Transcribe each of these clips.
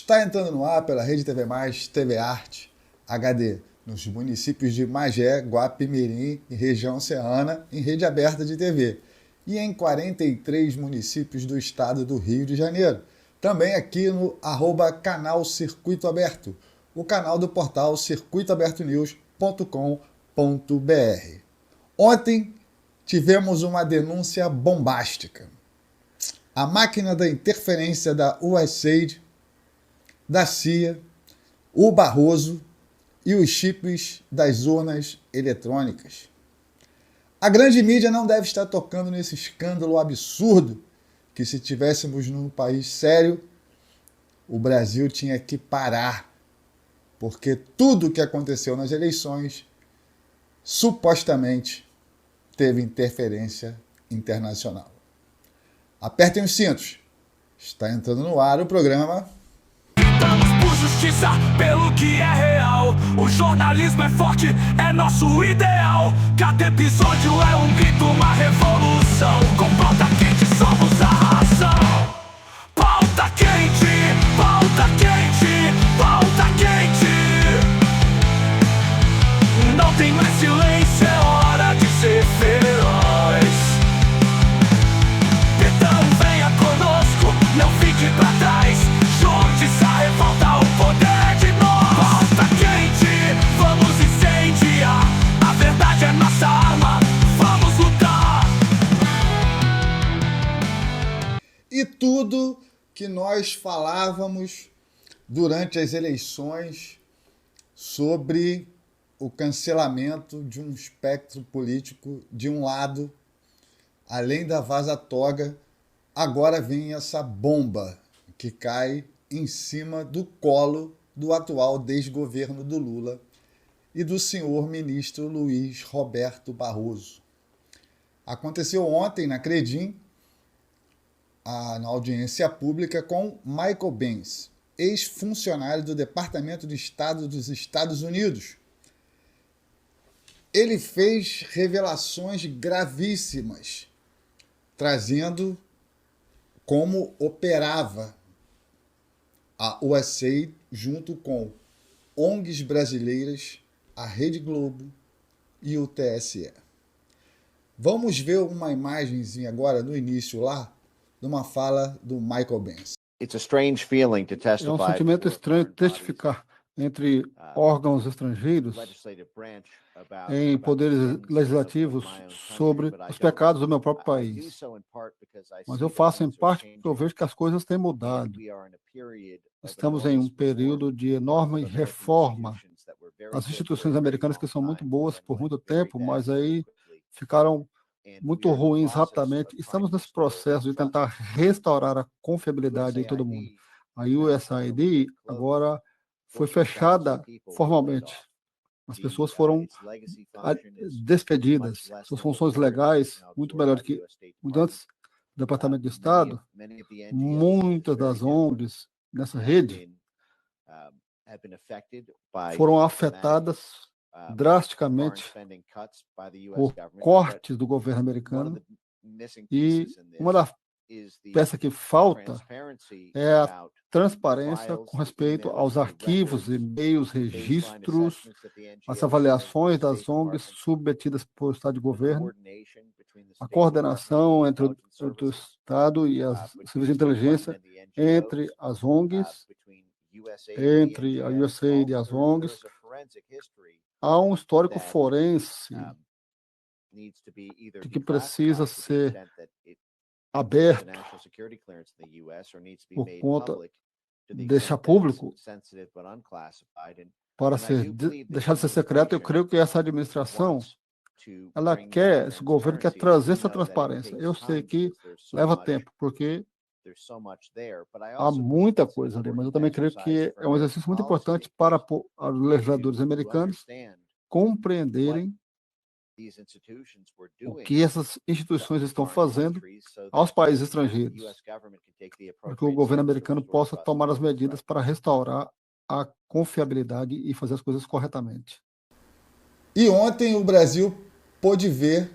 Está entrando no ar pela Rede TV+, TV Arte, HD, nos municípios de Magé, Guapimirim e região serrana, em rede aberta de TV, e em 43 municípios do estado do Rio de Janeiro. Também aqui no @canal Circuito Aberto, o canal do portal circuitoabertonews.com.br. Ontem tivemos uma denúncia bombástica. A máquina da interferência da USAID, da CIA, o Barroso e os chips das urnas eletrônicas. A grande mídia não deve estar tocando nesse escândalo absurdo que, se tivéssemos num país sério, o Brasil tinha que parar, porque tudo o que aconteceu nas eleições supostamente teve interferência internacional. Apertem os cintos. Está entrando no ar o programa. Lutamos por justiça, pelo que é real. O jornalismo é forte, é nosso ideal. Cada episódio é um grito, uma revolução. Com pauta quente somos a razão. Pauta quente, pauta quente, pauta quente. Não tem mais silêncio, é hora de ser feroz. Então venha conosco, não fique pra trás. Junte-se a revolta, o poder de nós. Pauta quente, vamos incendiar. A verdade é nossa arma, vamos lutar. E tudo que nós falávamos durante as eleições sobre o cancelamento de um espectro político de um lado, além da vaza-toga, agora vem essa bomba que cai em cima do colo do atual desgoverno do Lula e do senhor ministro Luiz Roberto Barroso. Aconteceu ontem na Credim, na audiência pública, com Michael Benz, ex-funcionário do Departamento de Estado dos Estados Unidos. Ele fez revelações gravíssimas, trazendo como operava a USAID junto com ONGs brasileiras, a Rede Globo e o TSE. Vamos ver uma imagenzinha agora no início lá, de uma fala do Michael Benz. É um sentimento estranho testificar entre órgãos estrangeiros em poderes legislativos sobre os pecados do meu próprio país. Mas eu faço em parte porque eu vejo que as coisas têm mudado. Estamos em um período de enorme reforma. As instituições americanas, que são muito boas por muito tempo, mas aí ficaram muito ruins rapidamente. Estamos nesse processo de tentar restaurar a confiabilidade em todo mundo. A USAID agora foi fechada formalmente. As pessoas foram despedidas. Suas funções legais, muito melhor que antes do Departamento de Estado, muitas das ONGs nessa rede foram afetadas drasticamente por cortes do governo americano, e uma das peças que falta é a transparência com respeito aos arquivos, e-mails, registros, as avaliações das ONGs submetidas por Estado de governo, a coordenação entre o Estado e as serviços de inteligência, entre as ONGs, entre a USAID e as ONGs. Há um histórico forense que precisa ser aberto por conta de deixar público para deixar de ser secreto. Eu creio que essa administração, ela quer, esse governo quer trazer essa transparência. Eu sei que leva tempo, porque há muita coisa ali, mas eu também creio que é um exercício muito importante para os legisladores americanos compreenderem o que essas instituições estão fazendo aos países estrangeiros, para que o governo americano possa tomar as medidas para restaurar a confiabilidade e fazer as coisas corretamente. E ontem o Brasil pôde ver,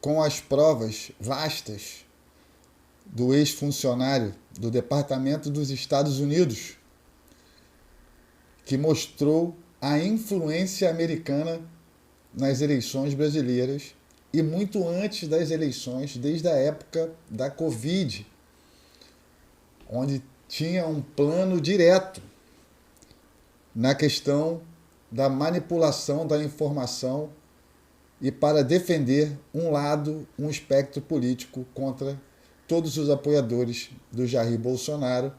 com as provas vastas, do ex-funcionário do Departamento dos Estados Unidos, que mostrou a influência americana nas eleições brasileiras e muito antes das eleições, desde a época da Covid, onde tinha um plano direto na questão da manipulação da informação e para defender um lado, um espectro político contra todos os apoiadores do Jair Bolsonaro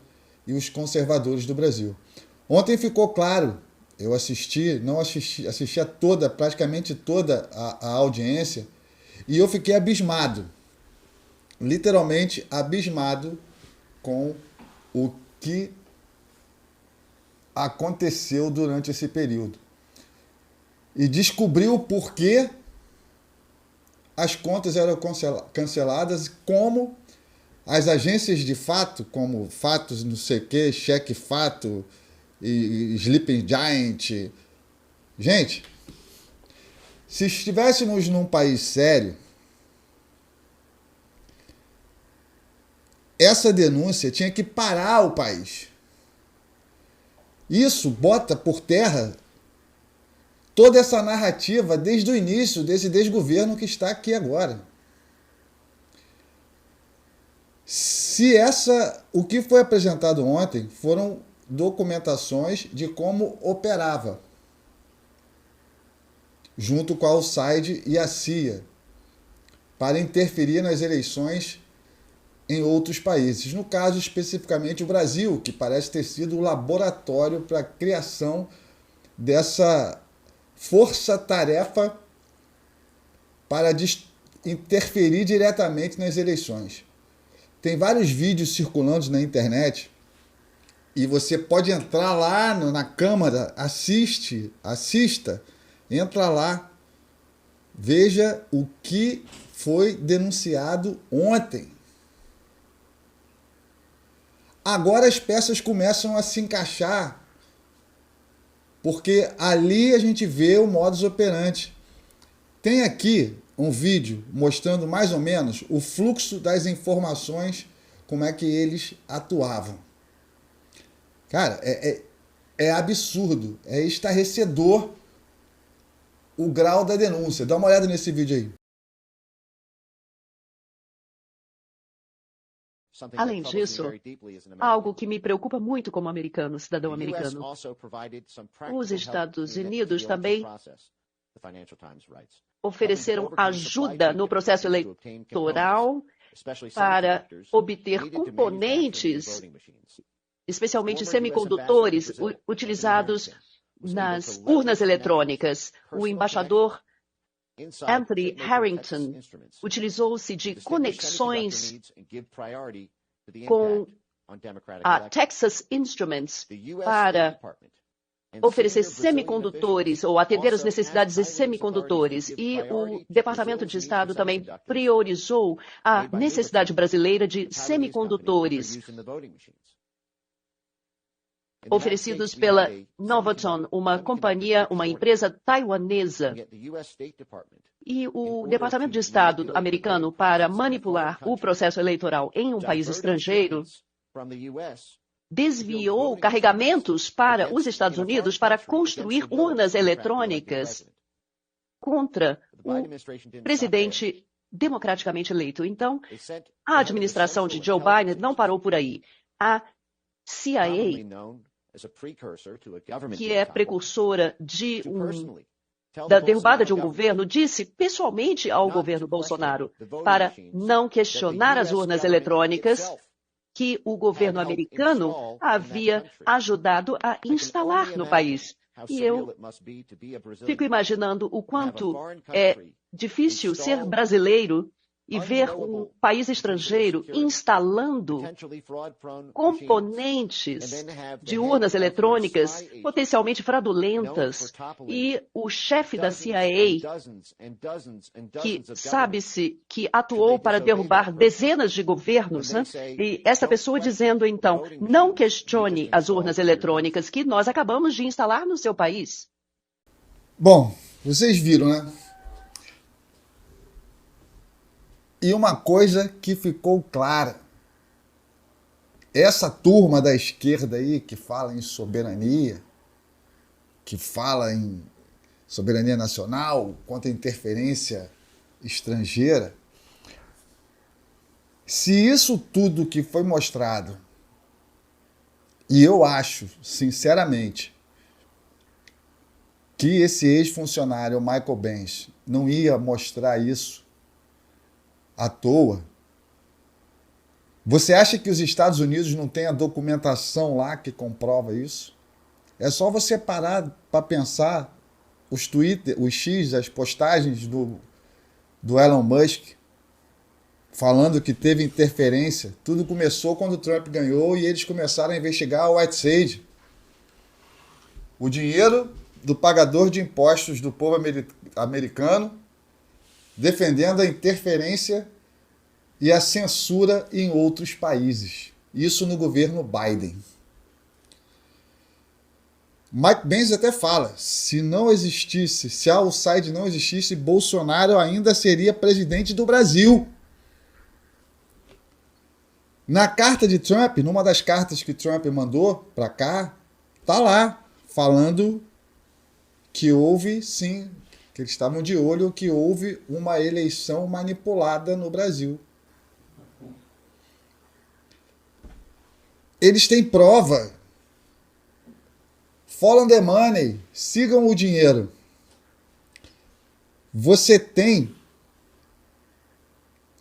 e os conservadores do Brasil. Ontem ficou claro, eu assisti a toda, praticamente toda a audiência, e eu fiquei abismado, literalmente abismado com o que aconteceu durante esse período. E descobri o porquê as contas eram canceladas, como as agências de fato, como Fatos, não sei o que, Cheque Fato e Sleeping Giant. Gente, se estivéssemos num país sério, essa denúncia tinha que parar o país. Isso bota por terra toda essa narrativa desde o início desse desgoverno que está aqui agora. O que foi apresentado ontem foram documentações de como operava, junto com a USAID e a CIA, para interferir nas eleições em outros países. No caso, especificamente, o Brasil, que parece ter sido o laboratório para a criação dessa força-tarefa para interferir diretamente nas eleições. Tem vários vídeos circulando na internet e você pode entrar lá na Câmara, assista, entra lá, veja o que foi denunciado ontem. Agora as peças começam a se encaixar, porque ali a gente vê o modus operandi. Tem aqui um vídeo mostrando mais ou menos o fluxo das informações, como é que eles atuavam. Cara, é absurdo, é estarrecedor o grau da denúncia. Dá uma olhada nesse vídeo aí. Além disso, algo que me preocupa muito como americano, cidadão americano, os Estados Unidos também ofereceram ajuda no processo eleitoral para obter componentes, especialmente semicondutores, utilizados nas urnas eletrônicas. O embaixador Anthony Harrington utilizou-se de conexões com a Texas Instruments para oferecer semicondutores ou atender às necessidades de semicondutores. E o Departamento de Estado também priorizou a necessidade brasileira de semicondutores oferecidos pela Novaton, uma empresa taiwanesa. E o Departamento de Estado americano, para manipular o processo eleitoral em um país estrangeiro, desviou carregamentos para os Estados Unidos para construir urnas eletrônicas contra o presidente democraticamente eleito. Então, a administração de Joe Biden não parou por aí. A CIA, que é precursora da derrubada de um governo, disse pessoalmente ao governo Bolsonaro para não questionar as urnas eletrônicas que o governo americano havia ajudado a instalar no país. E eu fico imaginando o quanto é difícil ser brasileiro e ver um país estrangeiro instalando componentes de urnas eletrônicas potencialmente fraudulentas. E o chefe da CIA, que sabe-se que atuou para derrubar dezenas de governos, né? E essa pessoa dizendo, então, não questione as urnas eletrônicas que nós acabamos de instalar no seu país. Bom, vocês viram, né? E uma coisa que ficou clara essa turma da esquerda aí que fala em soberania, que fala em soberania nacional contra a interferência estrangeira, se isso tudo que foi mostrado, e eu acho, sinceramente, que esse ex-funcionário, Michael Benz, não ia mostrar isso à toa, você acha que os Estados Unidos não têm a documentação lá que comprova isso? É só você parar para pensar os Twitter, os X, as postagens do Elon Musk falando que teve interferência. Tudo começou quando o Trump ganhou e eles começaram a investigar o Whiteside. O dinheiro do pagador de impostos do povo americano defendendo a interferência e a censura em outros países. Isso no governo Biden. Mike Pence até fala, se a Al-Said não existisse, Bolsonaro ainda seria presidente do Brasil. Na carta de Trump, numa das cartas que Trump mandou para cá, tá lá, falando que houve, sim, que eles estavam de olho, que houve uma eleição manipulada no Brasil. Eles têm prova. Follow the money, sigam o dinheiro. Você tem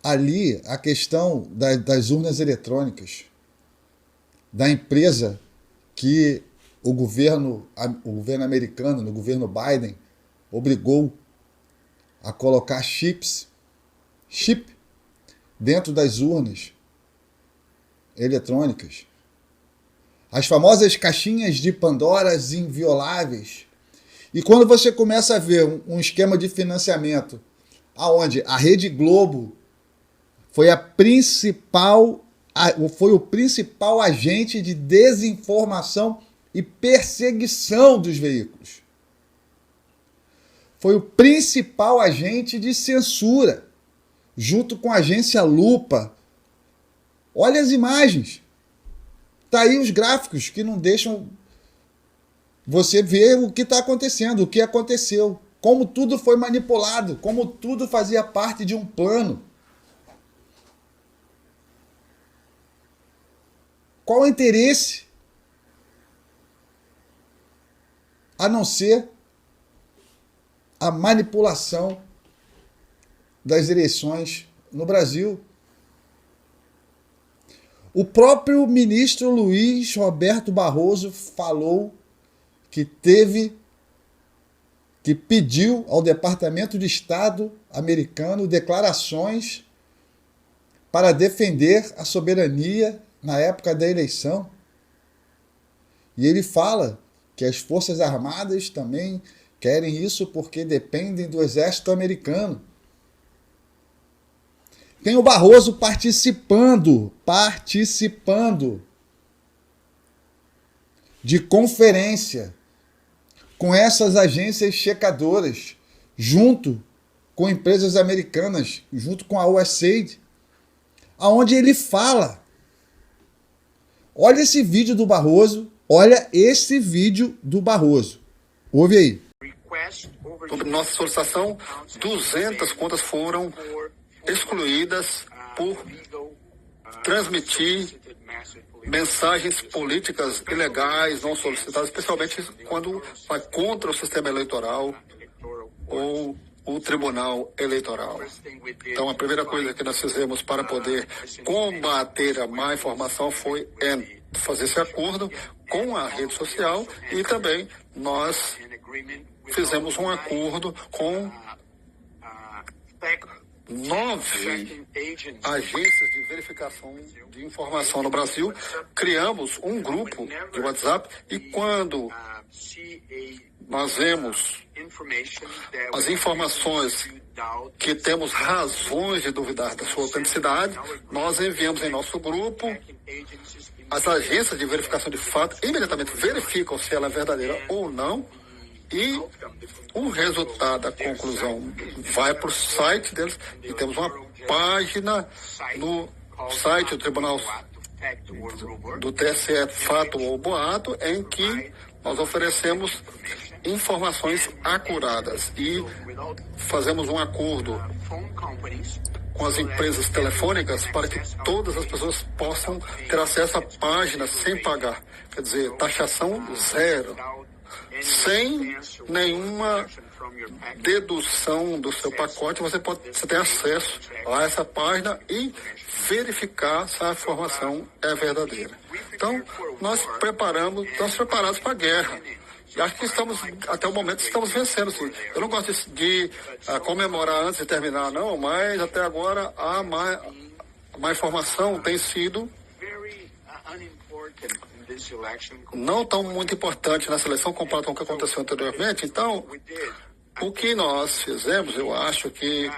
ali a questão das urnas eletrônicas, da empresa que o governo americano, no governo Biden, obrigou a colocar chip dentro das urnas eletrônicas. As famosas caixinhas de Pandoras invioláveis. E quando você começa a ver um esquema de financiamento aonde a Rede Globo foi o principal agente de desinformação e perseguição dos veículos. Foi o principal agente de censura, junto com a agência Lupa. Olha as imagens. Tá aí os gráficos que não deixam você ver o que está acontecendo, o que aconteceu, como tudo foi manipulado, como tudo fazia parte de um plano. Qual o interesse? A não ser a manipulação das eleições no Brasil. O próprio ministro Luiz Roberto Barroso falou que pediu ao Departamento de Estado americano declarações para defender a soberania na época da eleição. E ele fala que as Forças Armadas também querem isso porque dependem do exército americano. Tem o Barroso participando de conferência com essas agências checadoras, junto com empresas americanas, junto com a USAID, aonde ele fala. Olha esse vídeo do Barroso, Ouve aí. Sobre nossa solicitação, 200 contas foram excluídas por transmitir mensagens políticas ilegais não solicitadas, especialmente quando vai contra o sistema eleitoral ou o Tribunal Eleitoral. Então, a primeira coisa que nós fizemos para poder combater a má informação foi fazer esse acordo com a rede social e também nós fizemos um acordo com 9 agências de verificação de informação no Brasil. Criamos um grupo de WhatsApp e quando nós vemos as informações que temos razões de duvidar da sua autenticidade, nós enviamos em nosso grupo. As agências de verificação de fato imediatamente verificam se ela é verdadeira ou não e o resultado, a conclusão, vai para o site deles e temos uma página no site do Tribunal do TSE, fato ou boato, em que nós oferecemos informações acuradas e fazemos um acordo com as empresas telefônicas para que todas as pessoas possam ter acesso à página sem pagar. Quer dizer, taxação zero, sem nenhuma dedução do seu pacote, você tem acesso a essa página e verificar se a informação é verdadeira. Então, nós estamos preparados para a guerra. E acho que até o momento, estamos vencendo, sim. Eu não gosto de comemorar antes de terminar, não, mas até agora a má informação tem sido não tão muito importante nessa eleição comparado com o que aconteceu anteriormente. Então, o que nós fizemos, eu acho que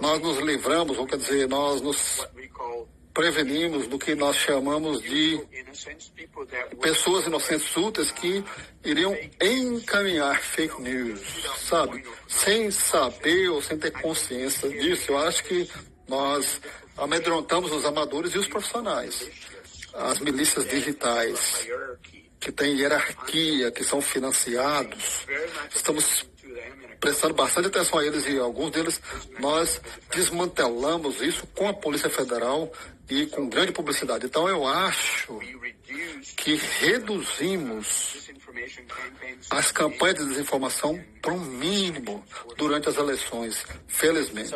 nós nos livramos, ou quer dizer, nós nos prevenimos do que nós chamamos de pessoas inocentes úteis que iriam encaminhar fake news, sabe? Sem saber ou sem ter consciência disso. Eu acho que nós amedrontamos os amadores e os profissionais. As milícias digitais, que têm hierarquia, que são financiados, estamos prestando bastante atenção a eles e alguns deles nós desmantelamos isso com a Polícia Federal e com grande publicidade. Então eu acho que reduzimos as campanhas de desinformação para um mínimo durante as eleições, felizmente.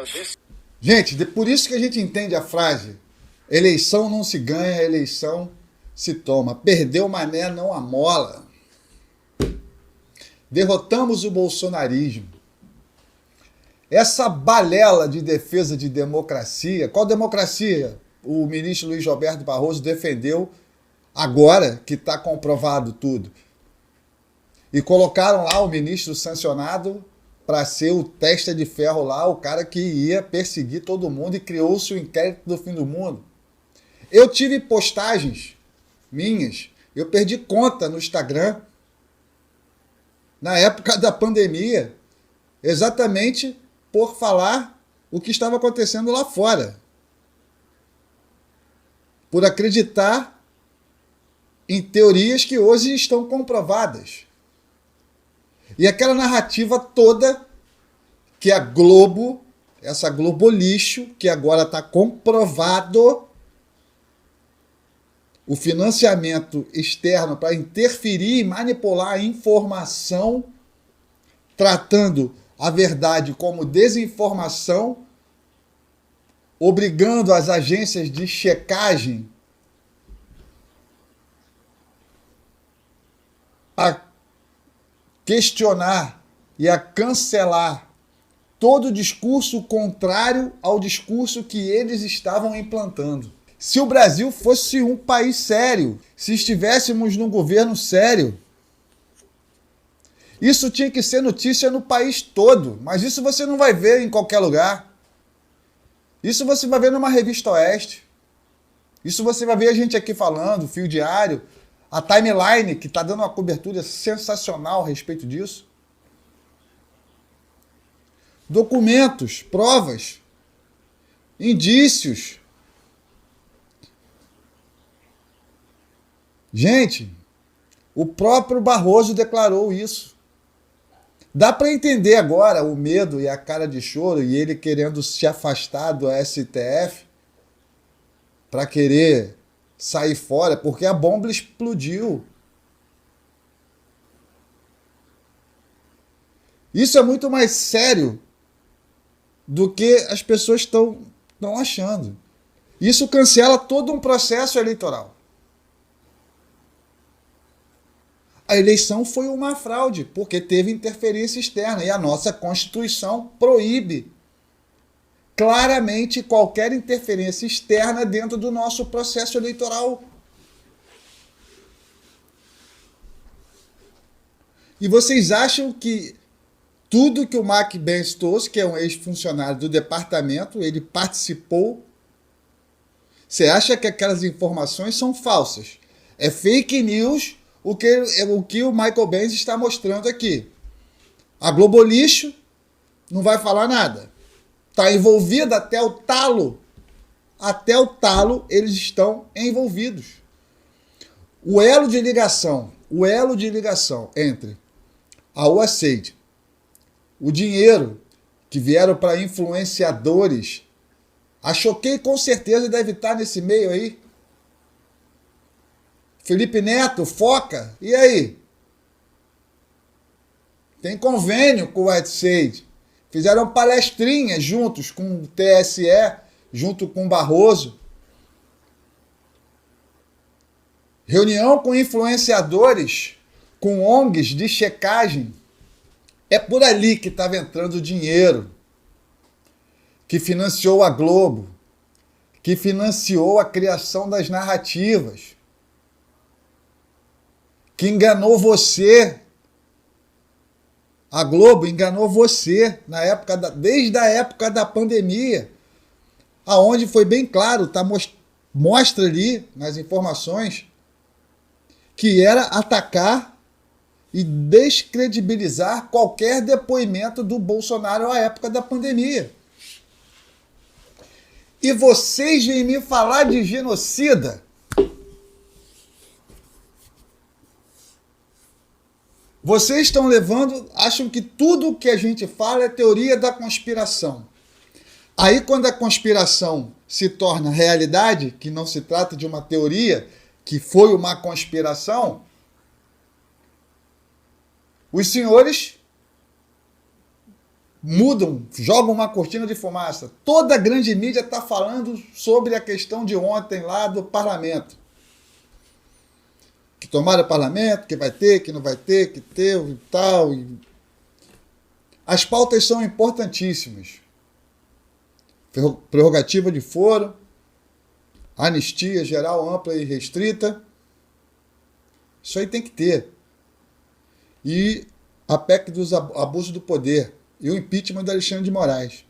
Gente, por isso que a gente entende a frase: eleição não se ganha, eleição se toma. Perdeu Mané, não amola. Derrotamos o bolsonarismo. Essa balela de defesa de democracia, qual democracia o ministro Luiz Roberto Barroso defendeu agora que está comprovado tudo? E colocaram lá o ministro sancionado para ser o testa de ferro lá, o cara que ia perseguir todo mundo, e criou-se o inquérito do fim do mundo. Eu tive postagens minhas, eu perdi conta no Instagram na época da pandemia, exatamente por falar o que estava acontecendo lá fora. Por acreditar em teorias que hoje estão comprovadas. E aquela narrativa toda que a Globo, essa Globo lixo, que agora está comprovado o financiamento externo para interferir e manipular a informação, tratando a verdade como desinformação, obrigando as agências de checagem a questionar e a cancelar todo discurso contrário ao discurso que eles estavam implantando. Se o Brasil fosse um país sério, se estivéssemos num governo sério, isso tinha que ser notícia no país todo, mas isso você não vai ver em qualquer lugar. Isso você vai ver numa revista Oeste. Isso você vai ver a gente aqui falando, Fio Diário, a Timeline, que está dando uma cobertura sensacional a respeito disso. Documentos, provas, indícios. Gente, o próprio Barroso declarou isso. Dá para entender agora o medo e a cara de choro e ele querendo se afastar do STF para querer sair fora, porque a bomba explodiu. Isso é muito mais sério do que as pessoas estão achando. Isso cancela todo um processo eleitoral. A eleição foi uma fraude, porque teve interferência externa, e a nossa Constituição proíbe claramente qualquer interferência externa dentro do nosso processo eleitoral. E vocês acham que tudo que o Mark Ben-Stokes, que é um ex-funcionário do departamento, ele participou? Você acha que aquelas informações são falsas? É fake news o que o Michael Benz está mostrando aqui. A Globo lixo não vai falar nada. Está envolvida até o talo até o talo eles estão envolvidos. O elo de ligação entre a USAID, o dinheiro que vieram para influenciadores, a Choquei com certeza deve estar nesse meio aí. Felipe Neto, Foca, e aí? Tem convênio com o USAID. Fizeram palestrinhas juntos com o TSE, junto com o Barroso. Reunião com influenciadores, com ONGs de checagem. É por ali que estava entrando o dinheiro que financiou a Globo, que financiou a criação das narrativas, que enganou você. A Globo enganou você desde a época da pandemia, aonde foi bem claro, mostra ali nas informações, que era atacar e descredibilizar qualquer depoimento do Bolsonaro à época da pandemia. E vocês vêm me falar de genocida? Vocês estão acham que tudo que a gente fala é teoria da conspiração. Aí quando a conspiração se torna realidade, que não se trata de uma teoria, que foi uma conspiração, os senhores mudam, jogam uma cortina de fumaça. Toda a grande mídia está falando sobre a questão de ontem lá do parlamento. Que tomaram o parlamento, que vai ter, que não vai ter, que teve e tal. As pautas são importantíssimas. Prerrogativa de foro, anistia geral, ampla e restrita. Isso aí tem que ter. E a PEC dos abusos do poder. E o impeachment do Alexandre de Moraes.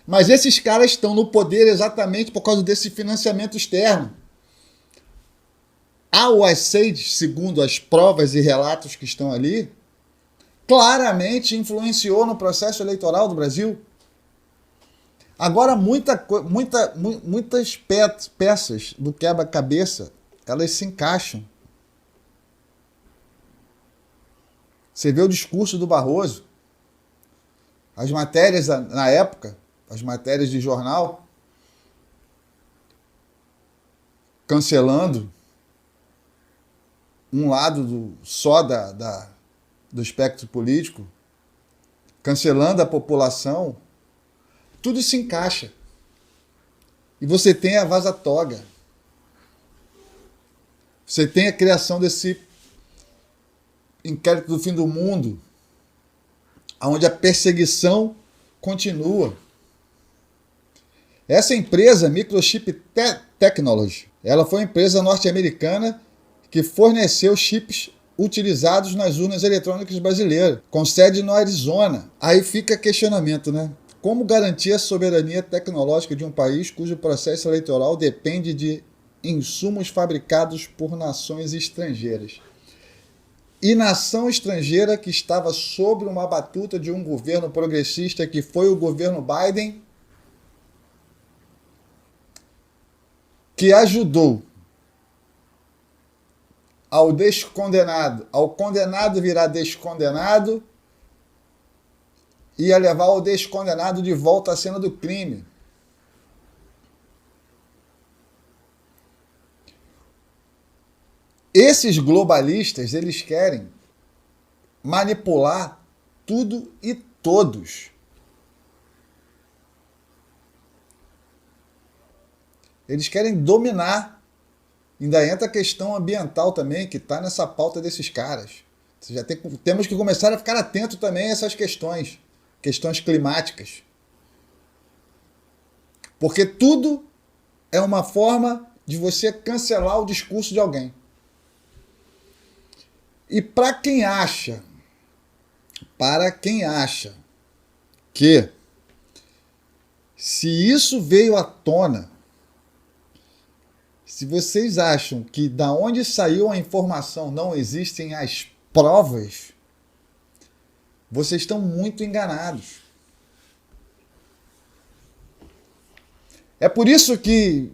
Mas esses caras estão no poder exatamente por causa desse financiamento externo. A USAID, segundo as provas e relatos que estão ali, claramente influenciou no processo eleitoral do Brasil. Agora, muitas peças do quebra-cabeça, elas se encaixam. Você vê o discurso do Barroso, as matérias na época, as matérias de jornal, cancelando um lado só do espectro político, cancelando a população, tudo se encaixa. E você tem a vaza-toga. Você tem a criação desse inquérito do fim do mundo, onde a perseguição continua. Essa empresa, Microchip Technology, ela foi uma empresa norte-americana que forneceu chips utilizados nas urnas eletrônicas brasileiras, com sede no Arizona. Aí fica questionamento, né? Como garantir a soberania tecnológica de um país cujo processo eleitoral depende de insumos fabricados por nações estrangeiras? E nação estrangeira que estava sob uma batuta de um governo progressista, que foi o governo Biden, que ajudou ao condenado virar descondenado e a levar o descondenado de volta à cena do crime. Esses globalistas, eles querem manipular tudo e todos. Eles querem dominar. Ainda entra a questão ambiental também, que está nessa pauta desses caras. Temos que começar a ficar atento também a essas questões climáticas. Porque tudo é uma forma de você cancelar o discurso de alguém. E para quem acha que se isso veio à tona, se vocês acham que da onde saiu a informação não existem as provas, vocês estão muito enganados. É por isso que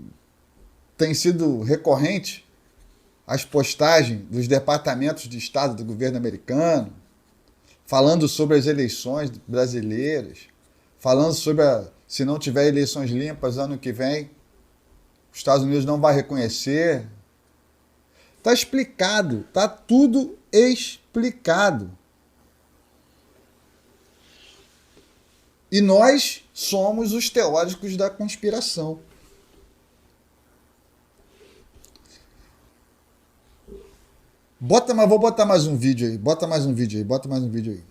tem sido recorrente as postagens dos departamentos de Estado do governo americano, falando sobre as eleições brasileiras, falando sobre se não tiver eleições limpas ano que vem, os Estados Unidos não vai reconhecer. Está explicado, está tudo explicado. E nós somos os teóricos da conspiração. Vou botar mais um vídeo aí. Bota mais um vídeo aí.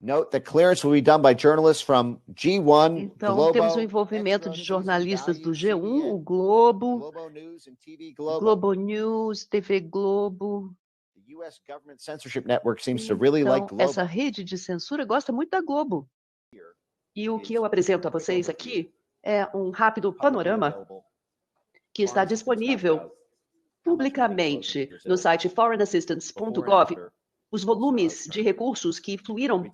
Note the clearance will be done by journalists from G1, Então, Globo, temos o envolvimento de jornalistas do G1, o Globo, Globo News and TV Globo. Globo News, TV Globo. The US government censorship network seems to really like Então, Globo. essa rede de censura gosta muito da Globo. E o que eu apresento a vocês aqui é um rápido panorama que está disponível publicamente no site foreignassistance.gov, os volumes de recursos que fluíram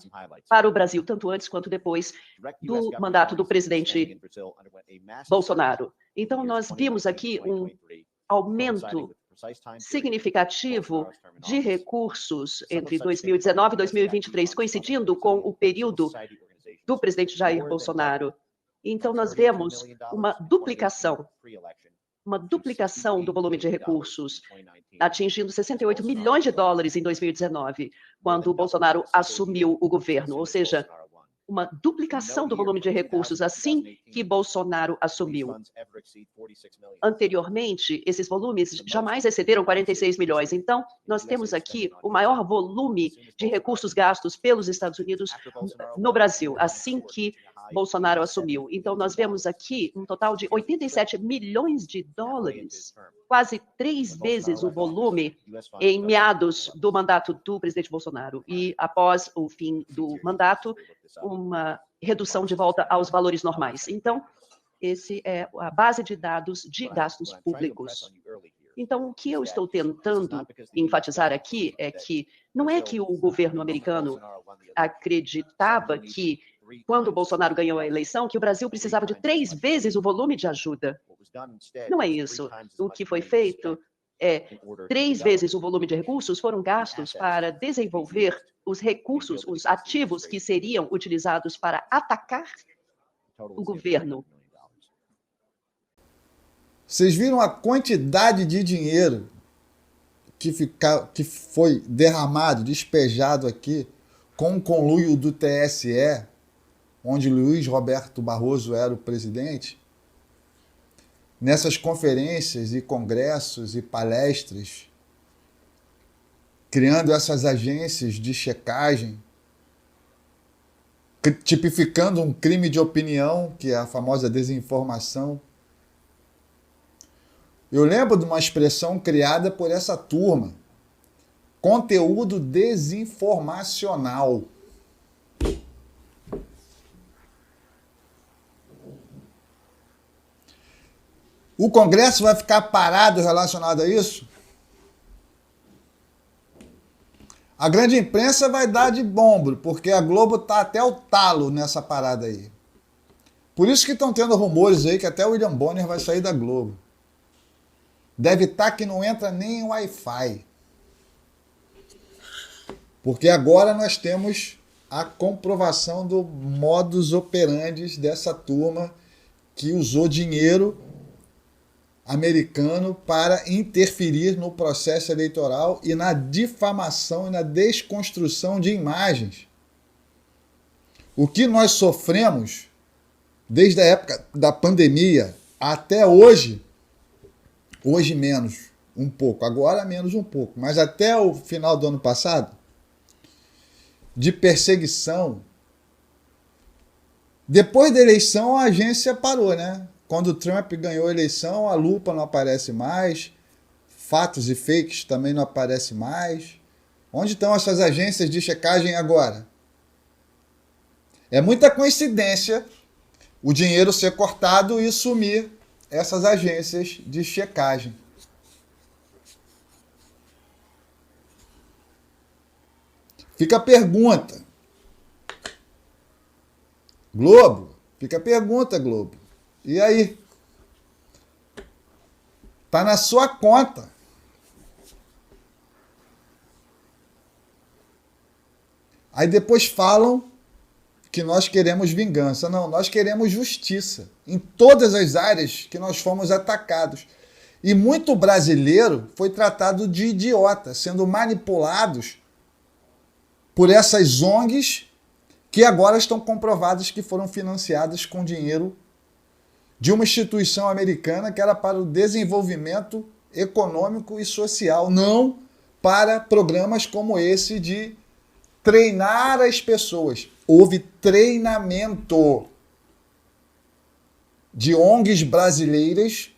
para o Brasil, tanto antes quanto depois do mandato do presidente Bolsonaro. Então, nós vimos aqui um aumento significativo de recursos entre 2019 e 2023, coincidindo com o período do presidente Jair Bolsonaro. Então, nós vemos uma duplicação do volume de recursos, atingindo 68 milhões de dólares em 2019, quando o Bolsonaro assumiu o governo, ou seja, uma duplicação do volume de recursos assim que Bolsonaro assumiu. Anteriormente, esses volumes jamais excederam 46 milhões. Então, nós temos aqui o maior volume de recursos gastos pelos Estados Unidos no Brasil, assim que Bolsonaro assumiu. Então, nós vemos aqui um total de 87 milhões de dólares, quase 3 vezes o volume em meados do mandato do presidente Bolsonaro. E, após o fim do mandato, uma redução de volta aos valores normais. Então, esse é a base de dados de gastos públicos. Então, o que eu estou tentando enfatizar aqui é que não é que o governo americano acreditava que, quando o Bolsonaro ganhou a eleição, que o Brasil precisava de 3 vezes o volume de ajuda. Não é isso. O que foi feito é 3 vezes o volume de recursos foram gastos para desenvolver os recursos, os ativos que seriam utilizados para atacar o governo. Vocês viram a quantidade de dinheiro que foi derramado, despejado aqui, com o conluio do TSE, onde Luiz Roberto Barroso era o presidente? Nessas conferências e congressos e palestras, criando essas agências de checagem, tipificando um crime de opinião, que é a famosa desinformação. Eu lembro de uma expressão criada por essa turma: conteúdo desinformacional. O Congresso vai ficar parado relacionado a isso? A grande imprensa vai dar de ombro, porque a Globo está até o talo nessa parada aí. Por isso que estão tendo rumores aí que até o William Bonner vai sair da Globo. Deve estar que não entra nem Wi-Fi. Porque agora nós temos a comprovação do modus operandi dessa turma que usou dinheiro americano para interferir no processo eleitoral e na difamação e na desconstrução de imagens. O que nós sofremos desde a época da pandemia até hoje menos um pouco, agora menos um pouco, mas até o final do ano passado, de perseguição. Depois da eleição, a agência parou, né? Quando o Trump ganhou a eleição, a lupa não aparece mais, fatos e fakes também não aparecem mais. Onde estão essas agências de checagem agora? É muita coincidência o dinheiro ser cortado e sumir essas agências de checagem. Fica a pergunta. Globo, fica a pergunta, Globo. E aí? Tá na sua conta. Aí depois falam que nós queremos vingança. Não, nós queremos justiça em todas as áreas que nós fomos atacados. E muito brasileiro foi tratado de idiota, sendo manipulados por essas ONGs que agora estão comprovadas que foram financiadas com dinheiro de uma instituição americana que era para o desenvolvimento econômico e social, não para programas como esse de treinar as pessoas. Houve treinamento de ONGs brasileiras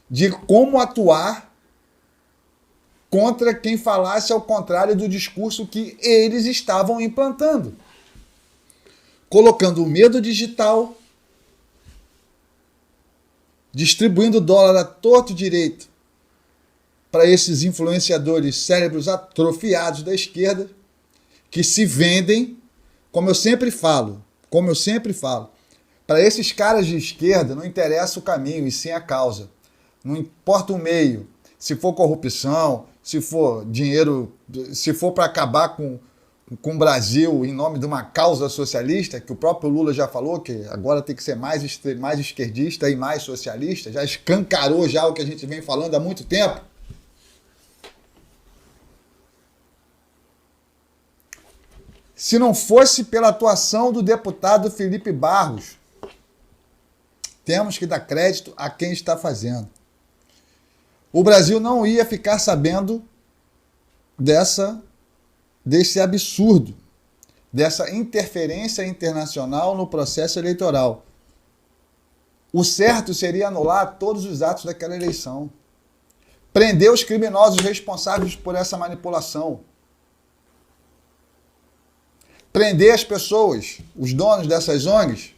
de como atuar contra quem falasse ao contrário do discurso que eles estavam implantando. Colocando o medo digital, distribuindo dólar a torto e direito para esses influenciadores cérebros atrofiados da esquerda, que se vendem, como eu sempre falo, para esses caras de esquerda não interessa o caminho e sim a causa. Não importa o meio, se for corrupção, se for dinheiro, se for para acabar com o Brasil em nome de uma causa socialista, que o próprio Lula já falou que agora tem que ser mais esquerdista e mais socialista, já escancarou já o que a gente vem falando há muito tempo. Se não fosse pela atuação do deputado Felipe Barros, temos que dar crédito a quem está fazendo. O Brasil não ia ficar sabendo desse absurdo, dessa interferência internacional no processo eleitoral. O certo seria anular todos os atos daquela eleição. Prender os criminosos responsáveis por essa manipulação. Prender as pessoas, os donos dessas ONGs,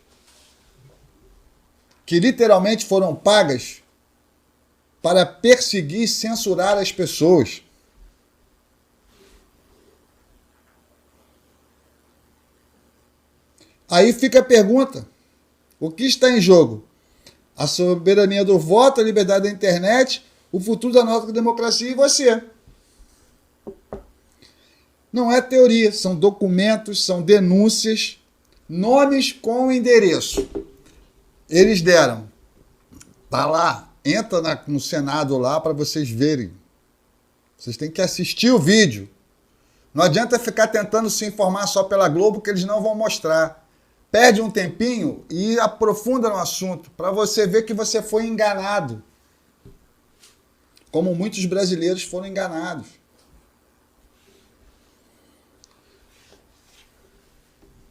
que literalmente foram pagas para perseguir e censurar as pessoas. Aí fica a pergunta, o que está em jogo? A soberania do voto, a liberdade da internet, o futuro da nossa democracia e você. Não é teoria, são documentos, são denúncias, nomes com endereço. Eles deram. Tá lá. Entra no Senado lá para vocês verem. Vocês têm que assistir o vídeo. Não adianta ficar tentando se informar só pela Globo, que eles não vão mostrar. Perde um tempinho e aprofunda no assunto, para você ver que você foi enganado. Como muitos brasileiros foram enganados.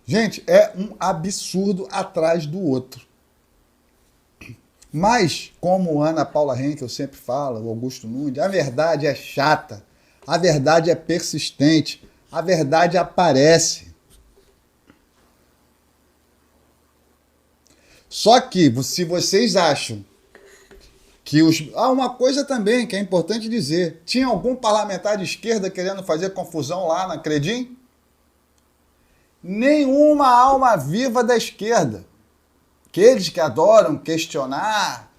Gente, é um absurdo atrás do outro. Mas, como Ana Paula Henkel sempre fala, o Augusto Nunes, a verdade é chata, a verdade é persistente, a verdade aparece. Só que, se vocês acham que os... uma coisa também que é importante dizer, tinha algum parlamentar de esquerda querendo fazer confusão lá na Credim? Nenhuma alma viva da esquerda. Aqueles que adoram questionar,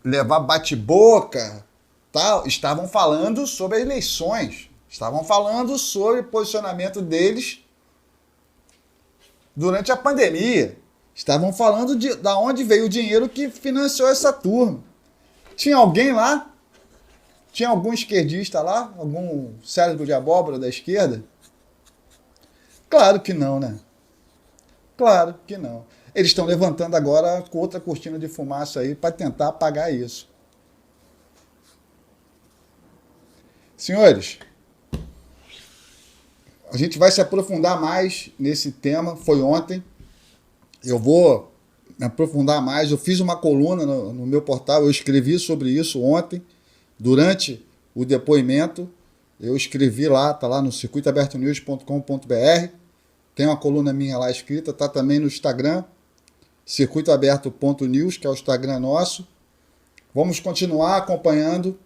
levar bate-boca, tal, estavam falando sobre eleições, estavam falando sobre o posicionamento deles durante a pandemia, estavam falando de onde veio o dinheiro que financiou essa turma. Tinha alguém lá? Tinha algum esquerdista lá? Algum cérebro de abóbora da esquerda? Claro que não, né? Claro que não. Eles estão levantando agora com outra cortina de fumaça aí para tentar apagar isso. Senhores, a gente vai se aprofundar mais nesse tema. Foi ontem. Eu vou me aprofundar mais. Eu fiz uma coluna no meu portal. Eu escrevi sobre isso ontem, durante o depoimento. Eu escrevi lá, está lá no circuitoabertonews.com.br. Tem uma coluna minha lá escrita, está também no Instagram, circuitoaberto.news, que é o Instagram nosso. Vamos continuar acompanhando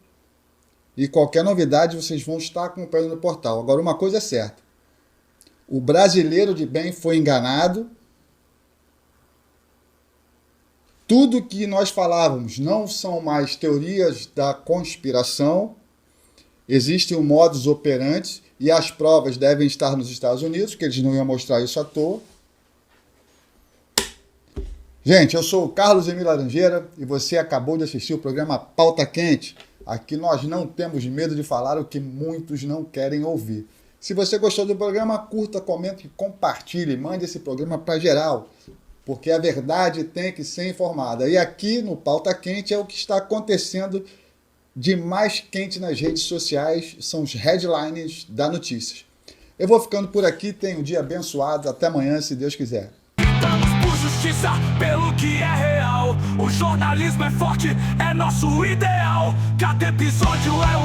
e qualquer novidade vocês vão estar acompanhando no portal. Agora, uma coisa é certa, o brasileiro de bem foi enganado Tudo que nós falávamos não são mais teorias da conspiração. Existe um modus operandi e as provas devem estar nos Estados Unidos, porque eles não iam mostrar isso à toa. Gente, eu sou o Carlos Emílio Laranjeira e você acabou de assistir o programa Pauta Quente. Aqui nós não temos medo de falar o que muitos não querem ouvir. Se você gostou do programa, curta, comente, compartilhe, mande esse programa para geral, porque a verdade tem que ser informada. E aqui no Pauta Quente é o que está acontecendo de mais quente nas redes sociais, são os headlines da notícias. Eu vou ficando por aqui, tenha um dia abençoado, até amanhã, se Deus quiser. Lutamos por justiça, pelo que é real. O jornalismo é forte, é nosso ideal. Cada episódio é